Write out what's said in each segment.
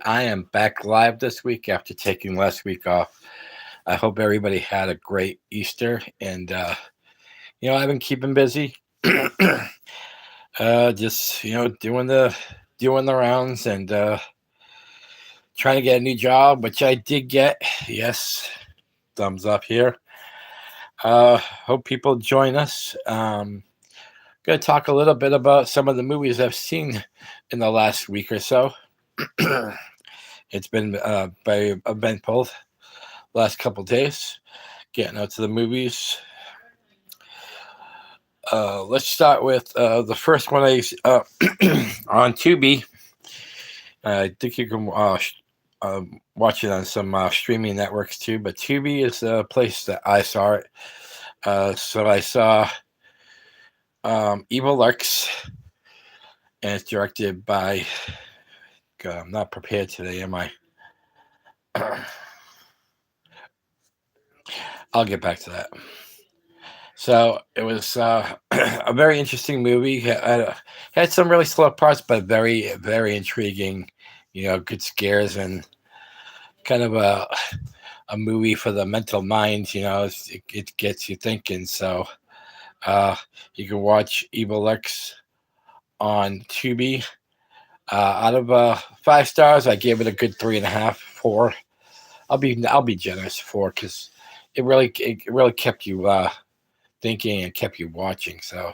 I am back live this week after taking last week off. I hope everybody had a great Easter, and I've been keeping busy, just doing the rounds and trying to get a new job, which I did get. Yes, thumbs up here. Hope people join us. Going to talk a little bit about some of the movies I've seen in the last week or so. It's been very eventful last couple days, getting out to the movies. Let's start with the first one on Tubi. I think you can watch it on some streaming networks too, but Tubi is the place that I saw it. So I saw Evil Lurks, and it's directed by. God, I'm not prepared today, am I? I'll get back to that. So it was a very interesting movie. Had some really slow parts, but very, very intriguing. Good scares and kind of a movie for the mental mind. It gets you thinking. So you can watch Evil Lurks on Tubi. Out of 5 stars, I gave it a good 3.5, 4. I'll be generous 4 because it really kept you thinking and kept you watching. So,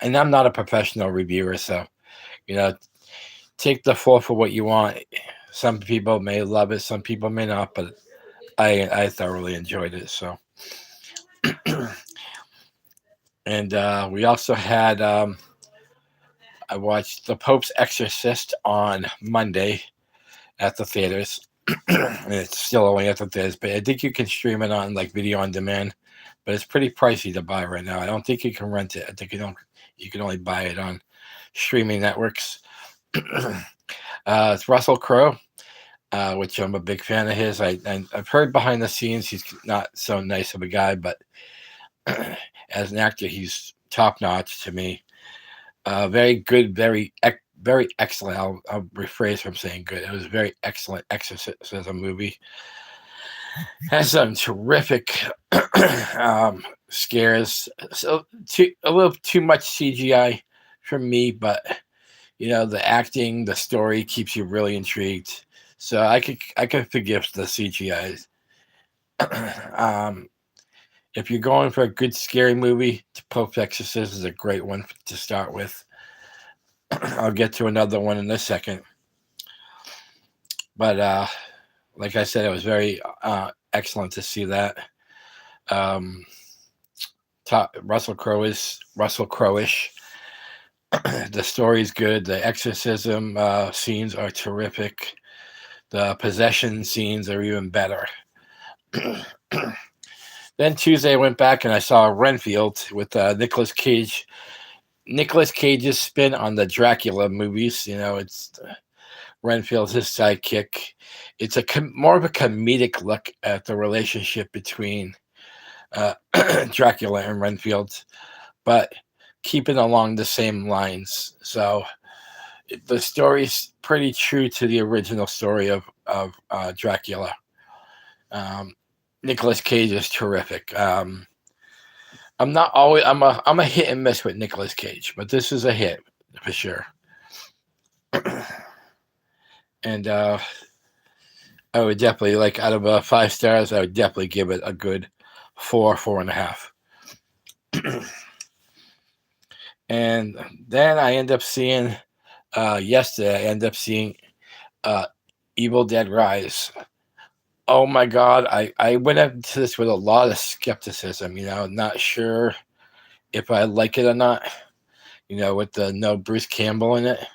and I'm not a professional reviewer, so take the 4 for what you want. Some people may love it, some people may not, but I thoroughly enjoyed it. So, and we also had I watched The Pope's Exorcist on Monday at the theaters. And it's still only at the theaters, but I think you can stream it on like video on demand. But it's pretty pricey to buy right now. I don't think you can rent it. I think you can only buy it on streaming networks. It's Russell Crowe, which I'm a big fan of his. I've heard behind the scenes he's not so nice of a guy, but as an actor, he's top notch to me. Very good, very excellent. I'll rephrase from saying good. It was a very excellent exorcism movie. Has some terrific scares. So a little too much CGI for me, but the acting, the story keeps you really intrigued. So I could forgive the CGI. If you're going for a good scary movie, Pope's Exorcist is a great one to start with. I'll get to another one in a second. But like I said, it was very excellent to see that. Russell Crowe-ish. The story's good. The exorcism scenes are terrific. The possession scenes are even better. Then Tuesday I went back and I saw Renfield with Nicolas Cage. Nicolas Cage's spin on the Dracula movies. It's Renfield's his sidekick. It's more of a comedic look at the relationship between Dracula and Renfield, but keeping along the same lines. So the story's pretty true to the original story of Dracula. Nicolas Cage is terrific. I'm a hit and miss with Nicolas Cage, but this is a hit for sure. And I would definitely, like, out of 5 stars, I would definitely give it a good 4, 4.5. And then I end up seeing yesterday. I end up seeing Evil Dead Rise. Oh my God, I went into this with a lot of skepticism, not sure if I like it or not, with the no Bruce Campbell in it.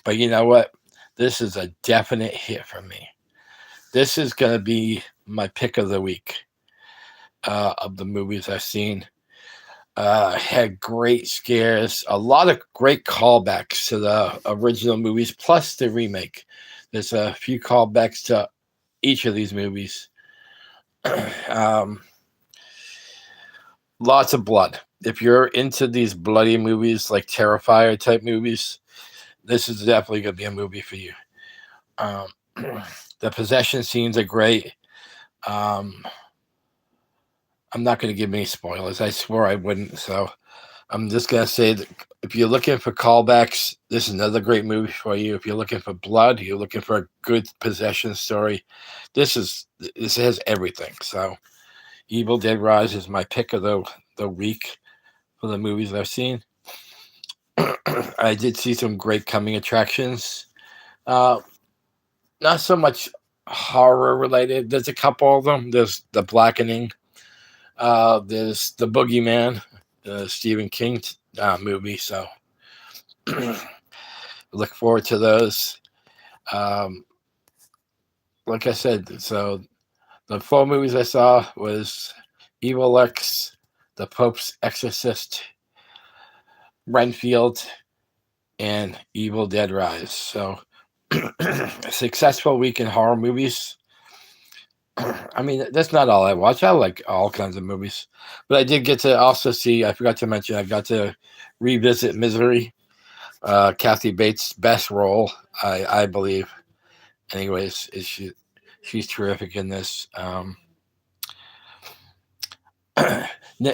But you know what? This is a definite hit for me. This is going to be my pick of the week of the movies I've seen. Had great scares, a lot of great callbacks to the original movies, plus the remake. There's a few callbacks to each of these movies. Lots of blood. If you're into these bloody movies, like Terrifier type movies, this is definitely going to be a movie for you. Um, the possession scenes are great. Um, I'm not going to give any spoilers. I swore I wouldn't. So I'm just going to say that if you're looking for callbacks, this is another great movie for you. If you're looking for blood, you're looking for a good possession story. This has everything. So Evil Dead Rise is my pick of the week for the movies I've seen. I did see some great coming attractions. Uh, Not so much horror related. There's a couple of them. There's The Blackening. There's The Boogeyman, the Stephen King movie. So look forward to those. Um, like I said, so the 4 movies I saw was Evil X, The Pope's Exorcist, Renfield, and Evil Dead Rise. So a successful week in horror movies. I mean, that's not all I watch. I like all kinds of movies. But I did get to also see, I forgot to mention, I got to revisit Misery. Kathy Bates' best role, I believe. Anyways, she's terrific in this.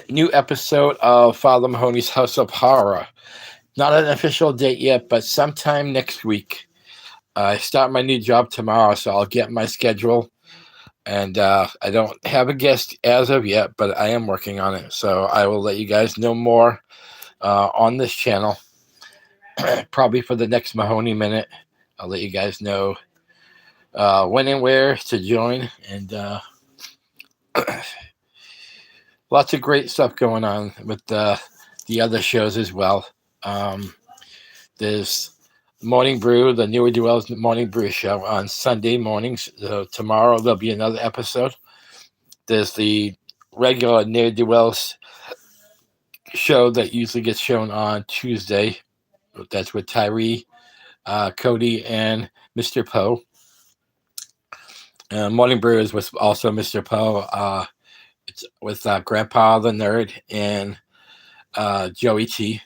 New episode of Father Mahoney's House of Horror. Not an official date yet, but sometime next week. I start my new job tomorrow, so I'll get my schedule. And I don't have a guest as of yet, but I am working on it. So I will let you guys know more on this channel. Probably for the next Mahoney Minute. I'll let you guys know when and where to join. And lots of great stuff going on with the other shows as well. There's Morning Brew, the Newer Duels Morning Brew show on Sunday mornings. So tomorrow there'll be another episode. There's the regular Newer Duels show that usually gets shown on Tuesday. That's with Tyree, Cody, and Mr. Poe. Morning Brew is with also Mr. Poe. It's with Grandpa the Nerd and Joey T.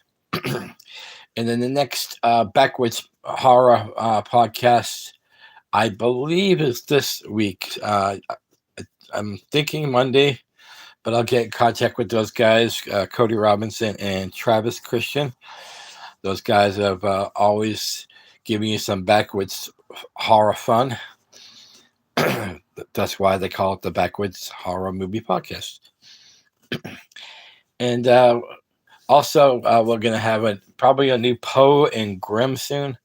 And then the next Backwards Horror podcast, I believe, is this week. I'm thinking Monday, but I'll get in contact with those guys, Cody Robinson and Travis Christian. Those guys have always given you some Backwards horror fun. That's why they call it the Backwards Horror Movie Podcast. And also, we're going to have probably a new Poe and Grimm soon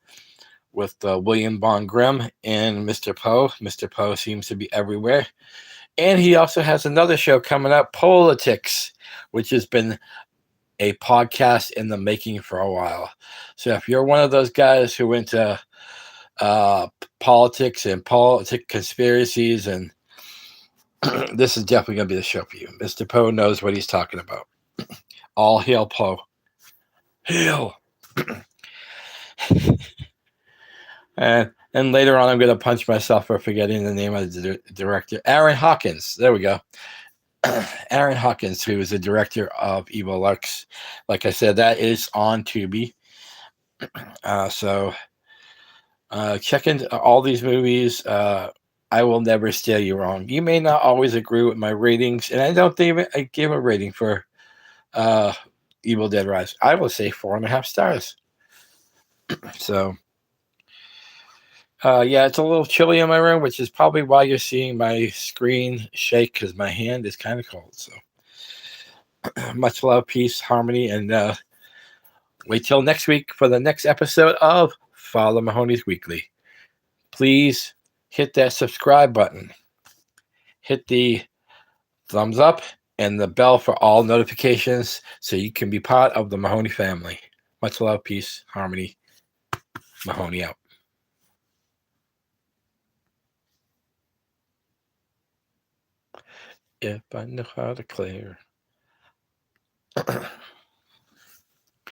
with William Bond Grimm and Mr. Poe. Mr. Poe seems to be everywhere. And he also has another show coming up, Politics, which has been a podcast in the making for a while. So if you're one of those guys who went to politics and politic conspiracies, and this is definitely going to be the show for you. Mr. Poe knows what he's talking about. All hail Poe. Hail. And later on, I'm going to punch myself for forgetting the name of the director. Aaron Hawkins. There we go. Aaron Hawkins, who is the director of Evil X. Like I said, that is on Tubi. So check into all these movies. I will never steer you wrong. You may not always agree with my ratings, and I don't think I give a rating for Evil Dead Rise. I will say 4.5 stars. So, yeah, it's a little chilly in my room, which is probably why you're seeing my screen shake, because my hand is kind of cold. So, much love, peace, harmony, and wait till next week for the next episode of Father Mahoney's Weekly. Please hit that subscribe button. Hit the thumbs up and the bell for all notifications so you can be part of the Mahoney family. Much love, peace, harmony. Mahoney out. If I know how to clear.